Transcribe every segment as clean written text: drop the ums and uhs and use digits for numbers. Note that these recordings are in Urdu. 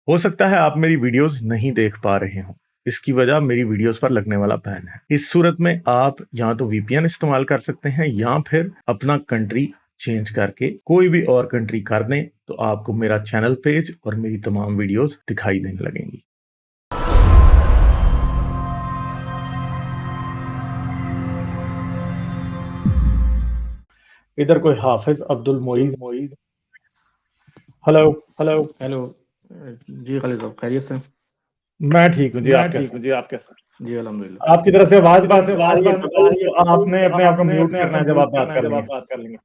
ہو سکتا ہے آپ میری ویڈیوز نہیں دیکھ پا رہے ہوں، اس کی وجہ میری ویڈیوز پر لگنے والا بین ہے۔ اس صورت میں آپ یا تو وی پی این استعمال کر سکتے ہیں یا پھر اپنا کنٹری چینج کر کے کوئی بھی اور کنٹری کر دیں تو آپ کو میرا چینل پیج اور میری تمام ویڈیوز دکھائی دینے لگیں گی۔ ادھر کوئی حافظ عبد المعیز، ہلو ہیلو جی خالد صاحب خیریت سے؟ میں ٹھیک ہوں جی، آپ کیسے ہیں؟ جی آپ کیسے؟ جی الحمدللہ۔ آپ کی طرف سے آواز آ رہی ہے تو آپ نے اپنے آپ کو میوٹ کرنا ہے جب آپ بات کر لیں گے۔ کر لیں گے۔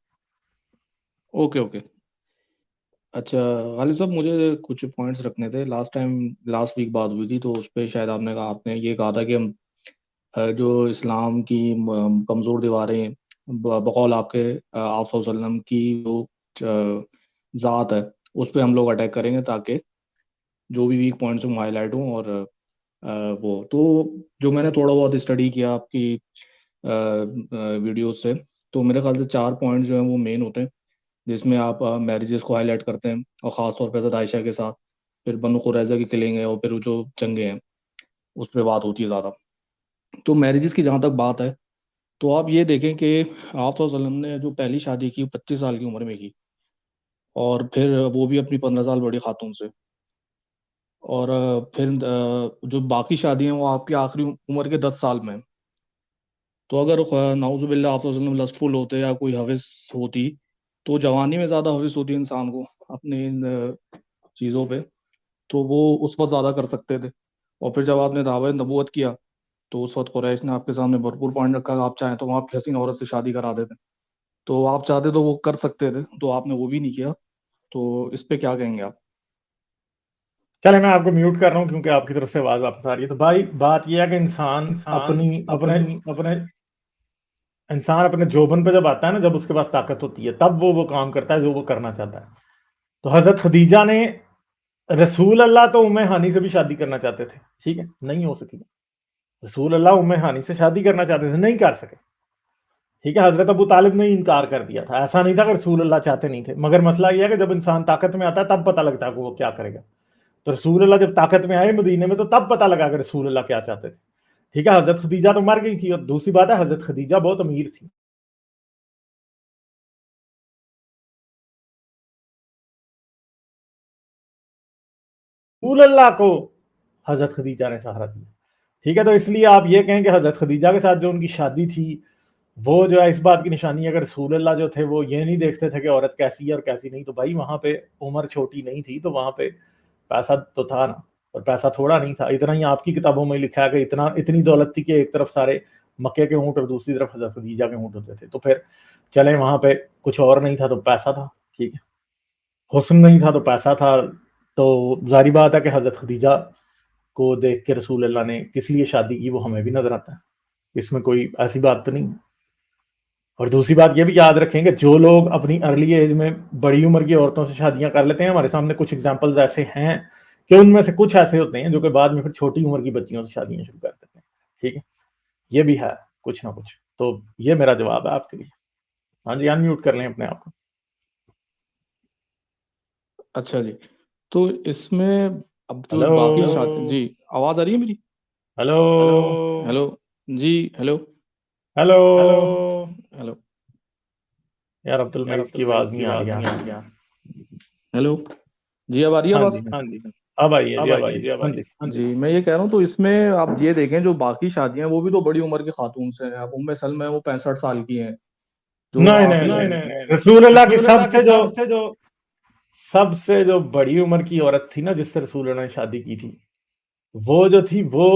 اوکے اچھا غالب صاحب، مجھے کچھ پوائنٹس رکھنے تھے۔ لاسٹ ویک بات ہوئی تھی تو اس پہ شاید آپ نے یہ کہا تھا کہ جو اسلام کی کمزور دیواریں بقول آپ کے آپ صلی اللہ علیہ وسلم کی جو ذات ہے اس پہ ہم لوگ اٹیک کریں گے تاکہ جو بھی ویک پوائنٹس ہوں ہائی لائٹ ہوں۔ اور وہ تو جو میں نے تھوڑا بہت اسٹڈی کیا آپ کی ویڈیوز سے، تو میرے خیال سے 4 پوائنٹس جو ہیں وہ مین ہوتے ہیں جس میں آپ میریجز کو ہائی لائٹ کرتے ہیں، اور خاص طور پہ حضرت عائشہ کے ساتھ، پھر بنو قریظہ کی کلنگ ہے، اور پھر جو جنگیں ہیں اس پہ بات ہوتی ہے زیادہ۔ تو میریجز کی جہاں تک بات ہے تو آپ یہ دیکھیں کہ آپ صلی اللہ علیہ وسلم نے جو پہلی شادی کی 25 سال کی عمر میں کی، اور پھر وہ بھی اپنی 15 سال بڑی خاتون سے، اور پھر جو باقی شادیاں ہیں وہ آپ کی آخری عمر کے 10 سال میں۔ تو اگر نعوذ باللہ آپ صلی اللہ علیہ وسلم لسٹفل ہوتے یا کوئی حوث ہوتی، تو جوانی میں زیادہ حوث ہوتی ہے انسان کو اپنے ان چیزوں پہ، تو وہ اس وقت زیادہ کر سکتے تھے۔ اور پھر جب آپ نے دعویٰ نبوت کیا تو اس وقت قریش نے آپ کے سامنے بھرپور پوائنٹ رکھا کہ آپ چاہیں تو آپ کی حسین عورت سے شادی کرا دیتے، تو آپ چاہتے تو وہ کر سکتے تھے، تو آپ نے وہ بھی نہیں کیا۔ تو اس پہ کیا کہیں گے آپ؟ چلے میں آپ کو میوٹ کر رہا ہوں کیونکہ آپ کی طرف سے آواز واپس آ رہی ہے۔ تو بھائی بات یہ ہے کہ انسان اپنے جوبن پہ جب آتا ہے نا، جب اس کے پاس طاقت ہوتی ہے تب وہ کام کرتا ہے جو وہ کرنا چاہتا ہے۔ تو حضرت خدیجہ نے رسول اللہ تو ام ہانی سے بھی شادی کرنا چاہتے تھے، ٹھیک ہے، نہیں ہو سکی۔ رسول اللہ ام ہانی سے شادی کرنا چاہتے تھے، نہیں کر سکے، ٹھیک ہے۔ حضرت ابو طالب نے انکار کر دیا تھا، ایسا نہیں تھا کہ رسول اللہ چاہتے نہیں تھے، مگر مسئلہ یہ ہے کہ جب انسان طاقت میں آتا ہے تب پتہ لگتا ہے کہ وہ کیا کرے گا۔ تو رسول اللہ جب طاقت میں آئے مدینے میں تو تب پتہ لگا کہ رسول اللہ کیا چاہتے تھے، ٹھیک ہے۔ حضرت خدیجہ تو مر گئی تھی، اور دوسری بات ہے حضرت خدیجہ بہت امیر تھی۔ رسول اللہ کو حضرت خدیجہ نے سہارا دیا، ٹھیک ہے۔ تو اس لیے آپ یہ کہیں کہ حضرت خدیجہ کے ساتھ جو ان کی شادی تھی وہ جو ہے اس بات کی نشانی ہے کہ رسول اللہ جو تھے وہ یہ نہیں دیکھتے تھے کہ عورت کیسی ہے اور کیسی نہیں۔ تو بھائی وہاں پہ عمر چھوٹی نہیں تھی، تو وہاں پہ پیسہ تو تھا نا، اور پیسہ تھوڑا نہیں تھا۔ اتنا ہی آپ کی کتابوں میں لکھا ہے کہ اتنی دولت تھی کہ ایک طرف سارے مکے کے اونٹ اور دوسری طرف حضرت خدیجہ کے اونٹ ہوتے تھے۔ تو پھر چلیں وہاں پہ کچھ اور نہیں تھا تو پیسہ تھا، ٹھیک ہے۔ حسن نہیں تھا تو پیسہ تھا، تو ظاہری بات ہے کہ حضرت خدیجہ کو دیکھ کے رسول اللہ نے کس لیے شادی کی وہ ہمیں بھی نظر آتا ہے، اس میں کوئی ایسی بات تو نہیں ہے۔ اور دوسری بات یہ بھی یاد رکھیں کہ جو لوگ اپنی ارلی ایج میں بڑی عمر کی عورتوں سے شادیاں کر لیتے ہیں، ہمارے سامنے کچھ ایگزامپلز ایسے ہیں کہ ان میں سے کچھ ایسے ہوتے ہیں جو کہ بعد میں پھر چھوٹی عمر کی بچیوں سے شادیاں شروع کر دیتے ہیں، ٹھیک ہے۔ یہ بھی ہے کچھ نہ کچھ۔ تو یہ میرا جواب ہے آپ کے لیے۔ ہاں جی، ان میوٹ کر لیں اپنے آپ کو۔ اچھا جی، تو اس میں اب جو ہلو باقی جی آواز آ رہی ہے میری؟ ہلو ہیلو جی، ہیلو ہلو ہیلو یار عبد المعیز کی آواز نہیں آ رہی یار۔ ہیلو جی، اب آ رہی ہے ہاں آواز؟ جی اب آئیے جی، اب آئیے، ہاں جی۔ جی میں یہ کہہ رہا ہوں تو اس میں آپ یہ دیکھیں جو باقی شادیاں ہیں وہ بھی تو بڑی عمر کی خاتون سے ہیں۔ اب ام سلمہ وہ 65 سال کی ہیں جو نہیں نہیں نہیں، رسول اللہ کی سب سے جو بڑی عمر کی عورت تھی نا جس سے رسول اللہ نے شادی کی تھی، وہ جو تھی وہ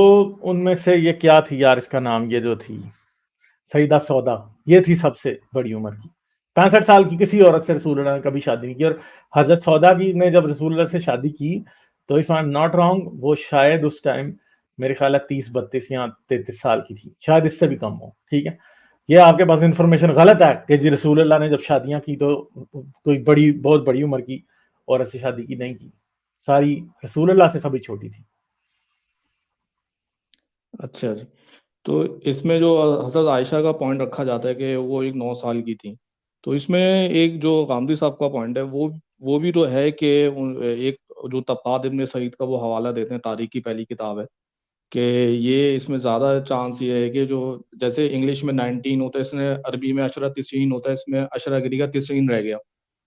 ان میں سے یہ کیا تھی یار، اس کا نام یہ جو تھی سیدہ سودا، یہ تھی سب سے بڑی عمر کی۔ 65 سال کی کسی عورت سے رسول اللہ نے کبھی شادی نہیں کی، اور حضرت سودا کی نے جب رسول اللہ سے شادی کی تو if I am not wrong وہ شاید اس ٹائم میرے خیال ہے 30 32 یا 33 سال کی تھی، شاید اس سے بھی کم ہو، ٹھیک ہے۔ یہ آپ کے پاس انفارمیشن غلط ہے کہ جی رسول اللہ نے جب شادیاں کی تو کوئی بہت بڑی عمر کی عورت سے شادی کی، نہیں کی، ساری رسول اللہ سے سبھی چھوٹی تھی۔ اچھا جی، تو اس میں جو حضرت عائشہ کا پوائنٹ رکھا جاتا ہے کہ وہ ایک 9 سال کی تھی، تو اس میں ایک جو غامدی صاحب کا پوائنٹ ہے وہ بھی تو ہے کہ ایک جو طبقات ابن سعید کا وہ حوالہ دیتے ہیں، تاریخ کی پہلی کتاب ہے، کہ یہ اس میں زیادہ چانس یہ ہے کہ جو جیسے انگلش میں 19 ہوتا ہے، اس میں عربی میں عشرہ تسعین ہوتا ہے، اس میں عشرہ گری کا تسعین رہ گیا،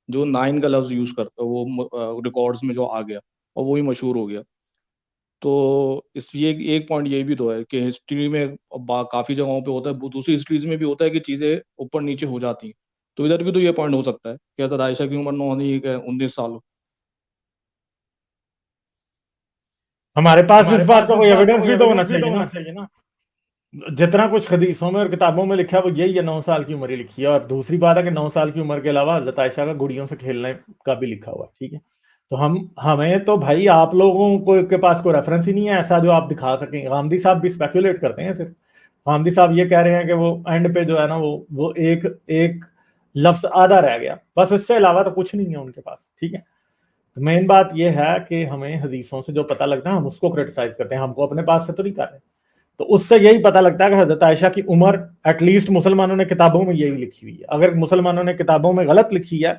جو 9 کا لفظ یوز کرتا ہے وہ ریکارڈز میں جو آ گیا اور وہی مشہور ہو گیا. تو اس یہ ایک پوائنٹ یہ بھی تو ہے کہ ہسٹری میں کافی جگہوں پہ ہوتا ہے، دوسری ہسٹریز میں بھی ہوتا ہے کہ چیزیں اوپر نیچے ہو جاتی ہیں. تو ادھر بھی تو یہ پوائنٹ ہو سکتا ہے کہ حضرت عائشہ کی عمر 9 نہیں کہ 19 سال ہو. ہمارے پاس اس بات کا کوئی ایویڈنس بھی تو ہونا چاہیے نا. جتنا کچھ حدیثوں میں اور کتابوں میں لکھا ہے وہ یہی ہے، 9 سال کی عمر ہی لکھی ہے. اور دوسری بات ہے کہ 9 سال کی عمر کے علاوہ حضرت عائشہ کا گڑیوں سے کھیلنے کا بھی لکھا ہوا ہے. ٹھیک ہے، تو ہمیں تو بھائی آپ لوگوں کے پاس کوئی ریفرنس ہی نہیں ہے ایسا جو آپ دکھا سکیں. غامدی صاحب بھی اسپیکولیٹ کرتے ہیں صرف. غامدی صاحب یہ کہہ رہے ہیں کہ وہ اینڈ پہ جو ہے نا وہ ایک لفظ آدھا رہ گیا، بس اس سے علاوہ تو کچھ نہیں ہے ان کے پاس. ٹھیک ہے، مین بات یہ ہے کہ ہمیں حدیثوں سے جو پتہ لگتا ہے ہم اس کو کرٹیسائز کرتے ہیں، ہم کو اپنے پاس سے تو نہیں کر رہے. تو اس سے یہی پتہ لگتا ہے کہ حضرت عائشہ کی عمر ایٹ لیسٹ مسلمانوں نے کتابوں میں یہی لکھی ہوئی ہے. اگر مسلمانوں نے کتابوں میں غلط لکھی ہے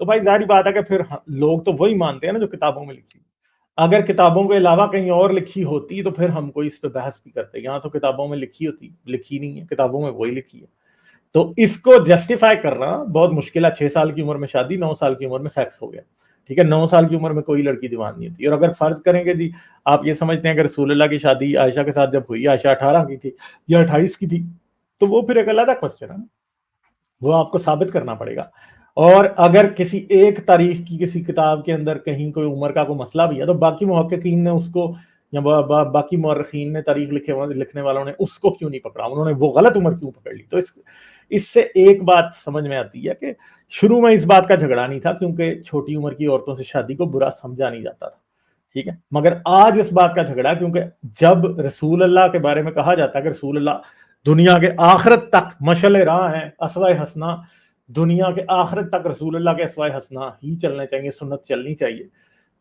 تو بھائی ظاہری بات ہے کہ پھر لوگ تو وہی مانتے ہیں نا جو کتابوں میں لکھی. اگر کتابوں کے علاوہ کہیں اور لکھی ہوتی تو پھر ہم کوئی اس پہ بحث بھی کرتے. یہاں تو کتابوں میں لکھی ہوتی، لکھی نہیں ہے، کتابوں میں وہی لکھی ہے. تو اس کو جسٹیفائی کرنا بہت مشکل ہے. 6 سال کی عمر میں شادی، 9 سال کی عمر میں سیکس ہو گیا. ٹھیک ہے، 9 سال کی عمر میں کوئی لڑکی جوان نہیں ہوتی. اور اگر فرض کریں گے جی آپ یہ سمجھتے ہیں کہ رسول اللہ کی شادی عائشہ کے ساتھ جب ہوئی، عائشہ 18 کی تھی یا 28 کی تھی، تو وہ پھر ایک علیحدہ کوسچن ہے نا، وہ آپ کو ثابت کرنا پڑے گا. اور اگر کسی ایک تاریخ کی کسی کتاب کے اندر کہیں کوئی عمر کا کوئی مسئلہ بھی ہے تو باقی محققین نے اس کو یا باقی مورخین نے، تاریخ لکھنے والوں نے اس کو کیوں نہیں پکڑا، انہوں نے وہ غلط عمر کیوں پکڑ لی. تو اس سے ایک بات سمجھ میں آتی ہے کہ شروع میں اس بات کا جھگڑا نہیں تھا کیونکہ چھوٹی عمر کی عورتوں سے شادی کو برا سمجھا نہیں جاتا تھا. ٹھیک ہے، مگر آج اس بات کا جھگڑا کیونکہ جب رسول اللہ کے بارے میں کہا جاتا ہے کہ رسول اللہ دنیا کے آخرت تک مشعل راہ ہیں، اسوہ حسنہ، دنیا کے آخرت تک رسول اللہ کے اسوہ حسنہ ہی چلنے چاہیے، سنت چلنی چاہیے،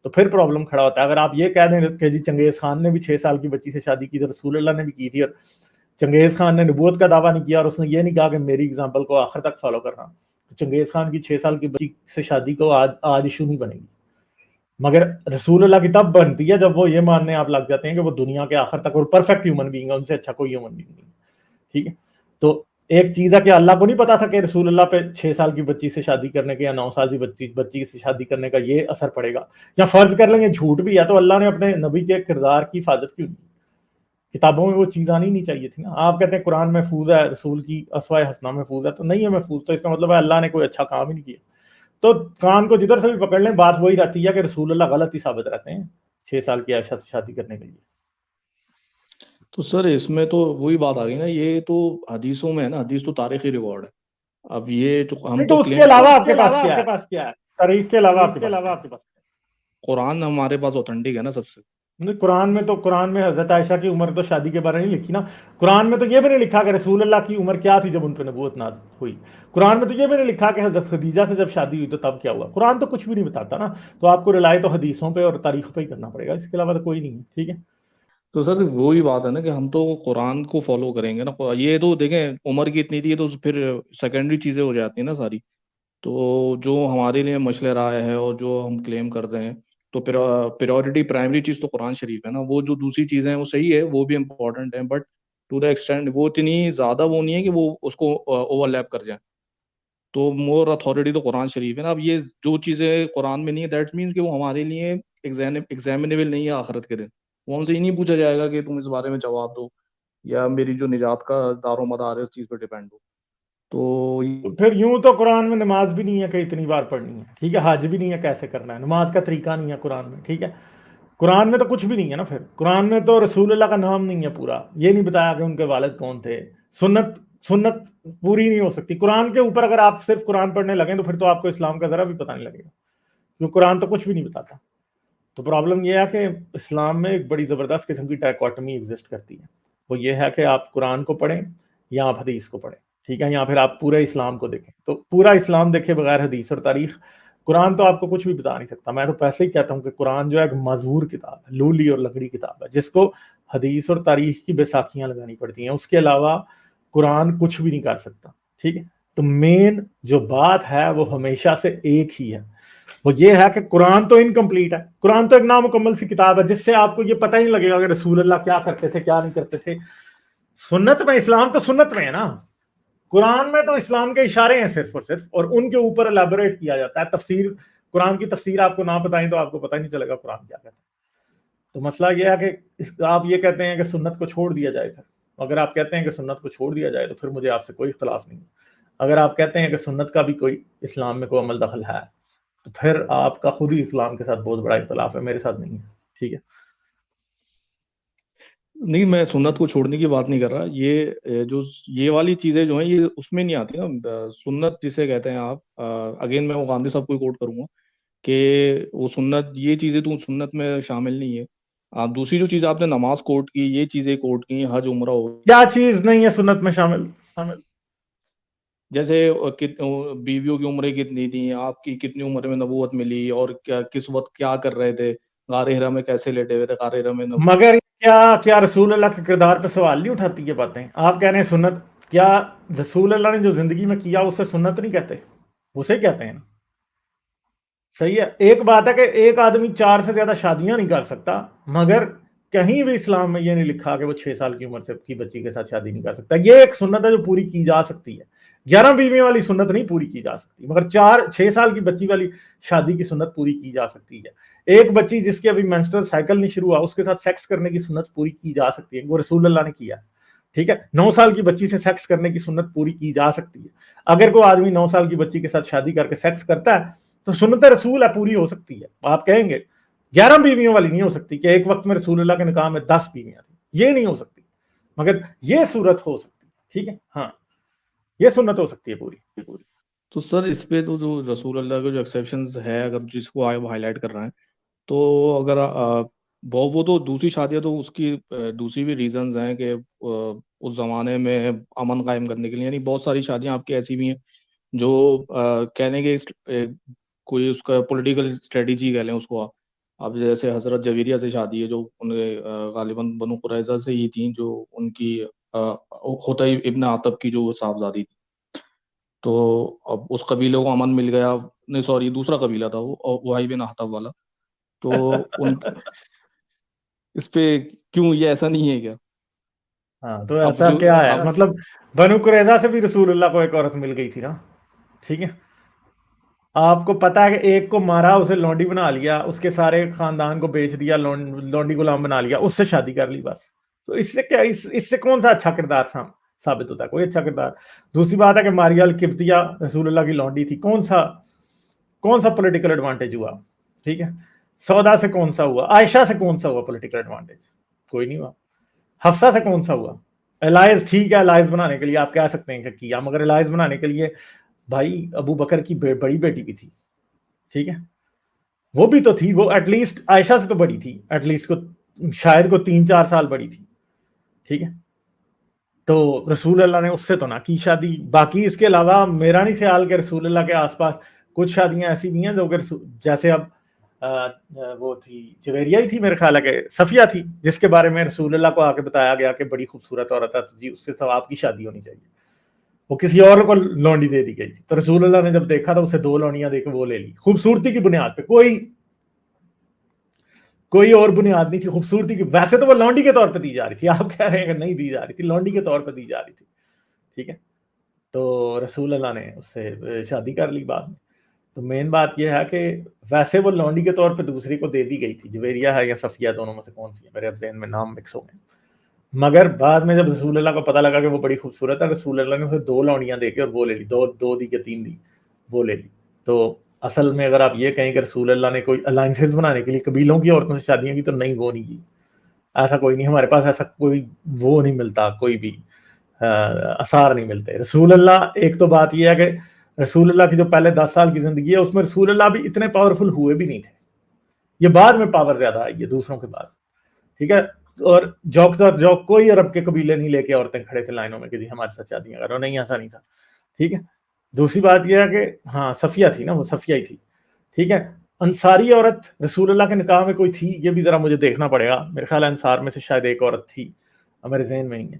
تو پھر پرابلم کھڑا ہوتا ہے. اگر آپ یہ کہہ دیں کہ جی چنگیز خان نے بھی 6 سال کی بچی سے شادی کی تو رسول اللہ نے بھی کی تھی، اور چنگیز خان نے نبوت کا دعویٰ نہیں کیا اور اس نے یہ نہیں کہا کہ میری اگزامپل کو آخر تک فالو کرنا، تو چنگیز خان کی 6 سال کی بچی سے شادی کو آج ایشو نہیں بنے گی. مگر رسول اللہ کی تب بنتی ہے جب وہ یہ ماننے آپ لگ جاتے ہیں کہ وہ دنیا کے آخر تک اور پرفیکٹ ہیومن بینگ ہے، ان سے اچھا کوئی ہیومن بینگ نہیں. ٹھیک ہے، تو ایک چیز ہے کہ اللہ کو نہیں پتا تھا کہ رسول اللہ پہ 6 سال کی بچی سے شادی کرنے کے یا 9 سال کی بچی سے شادی کرنے کا یہ اثر پڑے گا. یا فرض کر لیں گے جھوٹ بھی ہے تو اللہ نے اپنے نبی کے کردار کی حفاظت کیوں کی؟ کتابوں میں وہ چیز آنی نہیں چاہیے تھی نا. آپ کہتے ہیں قرآن محفوظ ہے، رسول کی اسوہ حسنہ محفوظ ہے، تو نہیں ہے محفوظ، تو اس کا مطلب ہے اللہ نے کوئی اچھا کام ہی نہیں کیا. تو کان کو جدھر سے بھی پکڑ لیں بات وہی رہتی ہے کہ رسول اللہ غلط ہی ثابت رہتے ہیں 6 سال کی عائشہ سے شادی کرنے کے لیے. تو سر اس میں تو وہی بات آ گئی نا، یہ تو حدیثوں میں ہے نا، حدیث تو تاریخی ریکارڈ ہے. اب یہ جو ہم نہیں تو تو اس کے کلیم علاوہ آپ کے پاس کیا ہے؟ تاریخ کے علاوہ آپ کے پاس قرآن ہمارے پاس اوتھینٹک ہے نا سب سے. نہیں، قرآن میں حضرت عائشہ کی عمر تو شادی کے بارے نہیں لکھی نا. قرآن میں تو یہ بھی نہیں لکھا کہ رسول اللہ کی عمر کیا تھی جب ان پہ نبوت نازل ہوئی. قرآن میں تو یہ بھی نہیں لکھا کہ حضرت خدیجہ سے جب شادی ہوئی تو تب کیا ہوا. قرآن تو کچھ بھی نہیں بتاتا نا. تو آپ کو رلائے تو حدیثوں پہ اور تاریخ پہ ہی کرنا پڑے گا، اس کے علاوہ تو کوئی نہیں ہے. ٹھیک ہے، تو سر وہی بات ہے نا کہ ہم تو قرآن کو فالو کریں گے نا. یہ تو دیکھیں عمر کی اتنی تھی تو پھر سیکنڈری چیزیں ہو جاتی ہیں نا ساری. تو جو ہمارے لیے مشعل راہ ہے اور جو ہم کلیم کرتے ہیں، تو پریورٹی پرائمری چیز تو قرآن شریف ہے نا. وہ جو دوسری چیزیں ہیں وہ صحیح ہے، وہ بھی امپورٹنٹ ہیں، بٹ ٹو دا ایکسٹینڈ وہ اتنی زیادہ وہ نہیں ہے کہ وہ اس کو اوور لیپ کر جائیں. تو مور اتھارٹی تو قرآن شریف ہے نا. اب یہ جو چیزیں قرآن میں نہیں ہے دیٹ مینس کہ وہ ہمارے لیے ایگزامینیبل نہیں ہے آخرت کے دن. وہ ہم سے ہی نہیں پوچھا جائے گا کہ تم اس بارے میں جواب دو، یا میری جو نجات کا دار و مدار ہے اس چیز پہ ڈیپینڈ ہو. تو تو پھر یوں تو قرآن میں نماز بھی نہیں ہے کہ اتنی بار پڑھنی ہے. ٹھیک ہے، حج بھی نہیں ہے کیسے کرنا ہے، نماز کا طریقہ نہیں ہے قرآن میں. ٹھیک ہے، قرآن میں تو کچھ بھی نہیں ہے نا. پھر قرآن میں تو رسول اللہ کا نام نہیں ہے پورا، یہ نہیں بتایا کہ ان کے والد کون تھے. سنت پوری نہیں ہو سکتی قرآن کے اوپر. اگر آپ صرف قرآن پڑھنے لگیں تو پھر تو آپ کو اسلام کا ذرا بھی پتہ نہیں لگے گا، کیونکہ قرآن تو کچھ بھی نہیں بتاتا. تو پرابلم یہ ہے کہ اسلام میں ایک بڑی زبردست قسم کی ڈائکوٹمی ایگزسٹ کرتی ہے. وہ یہ ہے کہ آپ قرآن کو پڑھیں یا آپ حدیث کو پڑھیں. ٹھیک ہے، یا پھر آپ پورے اسلام کو دیکھیں. تو پورا اسلام دیکھے بغیر حدیث اور تاریخ، قرآن تو آپ کو کچھ بھی بتا نہیں سکتا. میں تو پہلے ہی کہتا ہوں کہ قرآن جو ہے ایک معذور کتاب ہے، لولی اور لکڑی کتاب ہے، جس کو حدیث اور تاریخ کی بیساکھیاں لگانی پڑتی ہیں. اس کے علاوہ قرآن کچھ بھی نہیں کر سکتا. ٹھیک ہے، تو مین جو بات ہے وہ ہمیشہ سے ایک ہی ہے وہ یہ ہے کہ قرآن تو انکمپلیٹ ہے، قرآن تو ایک نامکمل سی کتاب ہے جس سے آپ کو یہ پتہ ہی نہیں لگے گا کہ رسول اللہ کیا کرتے تھے کیا نہیں کرتے تھے. سنت میں اسلام تو سنت میں ہے نا، قرآن میں تو اسلام کے اشارے ہیں صرف اور صرف، اور ان کے اوپر الیبوریٹ کیا جاتا ہے. تفسیر، قرآن کی تفسیر آپ کو نہ بتائیں تو آپ کو پتہ ہی نہیں چلے گا قرآن کیا کہتا ہے. تو مسئلہ یہ ہے کہ آپ یہ کہتے ہیں کہ سنت کو چھوڑ دیا جائے. اگر آپ کہتے ہیں کہ سنت کو چھوڑ دیا جائے تو پھر مجھے آپ سے کوئی اختلاف نہیں. اگر آپ کہتے ہیں کہ سنت کا بھی کوئی اسلام میں کوئی عمل دخل ہے تو پھر آپ کا خود ہی اسلام کے ساتھ بہت بڑا اختلاف ہے، میرے ساتھ نہیں ہے. ٹھیک ہے، نہیں، میں سنت کو چھوڑنے کی بات نہیں کر رہا. یہ والی چیزیں جو ہیں یہ اس میں نہیں آتی نا. سنت جسے کہتے ہیں آپ، اگین میں وہ غامدی صاحب کو کوٹ کروں گا کہ وہ سنت، یہ چیزیں تو سنت میں شامل نہیں ہے. آپ دوسری جو چیز آپ نے نماز کوٹ کی، یہ چیزیں کوٹ کی، حج عمرہ ہو، کیا چیز نہیں ہے سنت میں شامل؟ جیسے بیویوں کی عمریں کتنی تھیں، آپ کی کتنی عمر میں نبوت ملی، اور کس وقت کیا کر رہے تھے، غار ہرا میں کیسے لیٹے ہوئے تھے، غار ہرا میں مگر کیا رسول اللہ کے کردار پہ سوال نہیں اٹھاتی یہ باتیں؟ آپ کہہ رہے ہیں سنت، کیا رسول اللہ نے جو زندگی میں کیا اسے سنت نہیں کہتے؟ اسے کہتے ہیں نا. صحیح ہے. ایک بات ہے کہ ایک آدمی 4 سے زیادہ شادیاں نہیں کر سکتا، مگر کہیں بھی اسلام میں یہ نہیں لکھا کہ وہ 6 سال کی عمر سے کی بچی کے ساتھ شادی نہیں کر سکتا. یہ ایک سنت ہے جو پوری کی جا سکتی ہے. 11 بیویوں والی سنت نہیں پوری کی جا سکتی، مگر 6 سال کی بچی والی شادی کی سنت پوری کی جا سکتی ہے. ایک بچی جس کی ابھی مینسٹرل سائیکل نہیں شروع ہوا اس کے ساتھ سیکس کرنے کی سنت پوری کی جا سکتی ہے، وہ رسول اللہ نے کیا. ٹھیک ہے، 9 سال کی بچی سے سیکس کرنے کی سنت پوری کی جا سکتی ہے. اگر کوئی آدمی 9 سال کی بچی کے ساتھ شادی کر کے سیکس کرتا ہے تو سنت رسول ہے، پوری ہو سکتی ہے. آپ کہیں گے 11 بیویوں والی نہیں ہو سکتی کہ ایک وقت میں رسول اللہ کے نکاح میں 10 بیویاں تھیں، یہ نہیں ہو سکتی، مگر یہ صورت ہو سکتی. ٹھیک ہے، ہاں یہ سنت ہو سکتی ہے پوری. تو سر اس پہ تو جو رسول اللہ کے جو ایکسیپشنز ہے، اگر جس کو آپ ہائی لائٹ کر رہے ہیں، تو اگر وہ تو دوسری شادیاں تو اس کی دوسری بھی ریزنز ہیں کہ اس زمانے میں امن قائم کرنے کے لیے، یعنی بہت ساری شادیاں آپ کی ایسی بھی ہیں جو کہنے کے کوئی اس کا پولیٹیکل اسٹریٹجی کہہ لیں اس کو. اب جیسے حضرت جویریہ سے شادی ہے جو ان غالباً بنو قریظہ سے ہی تھیں، جو ان کی حطیب ابن عتب کی جو صاحبزادی تھی. تو اب اس قبیلے کو امن مل گیا، نہیں سوری دوسرا قبیلہ تھا وہ، وہی بن احتب والا. تو ان اس پہ کیوں یہ ایسا نہیں ہے کیا؟ ہاں تو اب ایسا جو کیا ہے، اب مطلب بنو قریظہ سے بھی رسول اللہ کو ایک عورت مل گئی تھی نا. ٹھیک ہے، آپ کو پتا ہے کہ ایک کو مارا، اسے لونڈی بنا لیا، اس کے سارے خاندان کو بیچ دیا، لونڈی غلام بنا لیا، اس سے شادی کر لی بس. تو اس سے کیا، اس سے کون سا اچھا کردار ثابت ہوتا ہے؟ کوئی اچھا کردار. دوسری بات ہے کہ ماریا القبطیہ رسول اللہ کی لونڈی تھی، کون سا پولیٹیکل ایڈوانٹیج ہوا؟ ٹھیک ہے، سودا سے کون سا ہوا؟ عائشہ سے کون سا ہوا پولیٹیکل ایڈوانٹیج؟ کوئی نہیں ہوا. حفصہ سے کون سا ہوا؟ الائز، ٹھیک ہے الائز بنانے کے لیے آپ کہہ سکتے ہیں کہ کیا، مگر الائز بنانے کے لیے بھائی ابو بکر کی بڑی بیٹی بھی تھی. ٹھیک ہے، وہ بھی تو تھی، وہ ایٹ لیسٹ عائشہ سے تو بڑی تھی، ایٹ لیسٹ شاید کو 3-4 سال بڑی تھی. ٹھیک ہے، تو رسول اللہ نے اس سے تو نہ کی شادی. باقی اس کے علاوہ میرا نہیں خیال کہ رسول اللہ کے آس پاس کچھ شادیاں ایسی بھی ہیں جو کہ جیسے اب وہ تھی جویریہ ہی تھی، میرے خیال ہے کہ صفیہ تھی، جس کے بارے میں رسول اللہ کو آ کے بتایا گیا کہ بڑی خوبصورت عورت ہے، تو جی اس سے ثواب کی شادی ہونی چاہیے. وہ کسی اور کو لونڈی دے دی گئی تھی، تو رسول اللہ نے جب دیکھا تو اسے 2 لونڈیاں دے کے وہ لے لی، خوبصورتی کی بنیاد پہ. کوئی اور بنیاد نہیں تھی، خوبصورتی کی. ویسے تو وہ لونڈی کے طور پہ دی جا رہی تھی، آپ کہہ رہے ہیں کہ نہیں دی جا رہی تھی، لونڈی کے طور پہ دی جا رہی تھی. ٹھیک ہے، تو رسول اللہ نے اس سے شادی کر لی بعد میں. تو مین بات یہ ہے کہ ویسے وہ لونڈی کے طور پہ دوسری کو دے دی گئی تھی، جویریہ ہے یا صفیہ، دونوں میں سے کون سی ہے، میرے اب ذہن میں نام مکس ہو گئے. مگر بعد میں جب رسول اللہ کو پتہ لگا کہ وہ بڑی خوبصورت ہے، رسول اللہ نے اسے 2 لونڈیاں دے کے اور وہ لے لی، 2 دی کہ 3 دی وہ لے لی. تو اصل میں اگر آپ یہ کہیں کہ رسول اللہ نے کوئی الائنسز بنانے کے لیے قبیلوں کی عورتوں سے شادیاں کی، تو نہیں، وہ نہیں کی. ایسا کوئی نہیں، ہمارے پاس ایسا کوئی وہ نہیں ملتا، کوئی بھی آثار نہیں ملتے. رسول اللہ، ایک تو بات یہ ہے کہ رسول اللہ کی جو پہلے 10 سال کی زندگی ہے اس میں رسول اللہ بھی اتنے پاورفل ہوئے بھی نہیں تھے، یہ بعد میں پاور زیادہ آئی ہے دوسروں کے بعد. ٹھیک ہے، اور جوک کوئی عرب کے قبیلے نہیں لے کے عورتیں کھڑے تھے لائنوں میں کہ جی ہمارے ساتھ شادیاں کرو، نہیں ایسا نہیں تھا. ٹھیک ہے، دوسری بات یہ ہے کہ ہاں صفیہ تھی نا، وہ صفیہ ہی تھی. ٹھیک ہے، انصاری عورت رسول اللہ کے نکاح میں کوئی تھی؟ یہ بھی ذرا مجھے دیکھنا پڑے گا، میرے خیال ہے انصار میں سے شاید ایک عورت تھی، میرے ذہن میں نہیں ہے.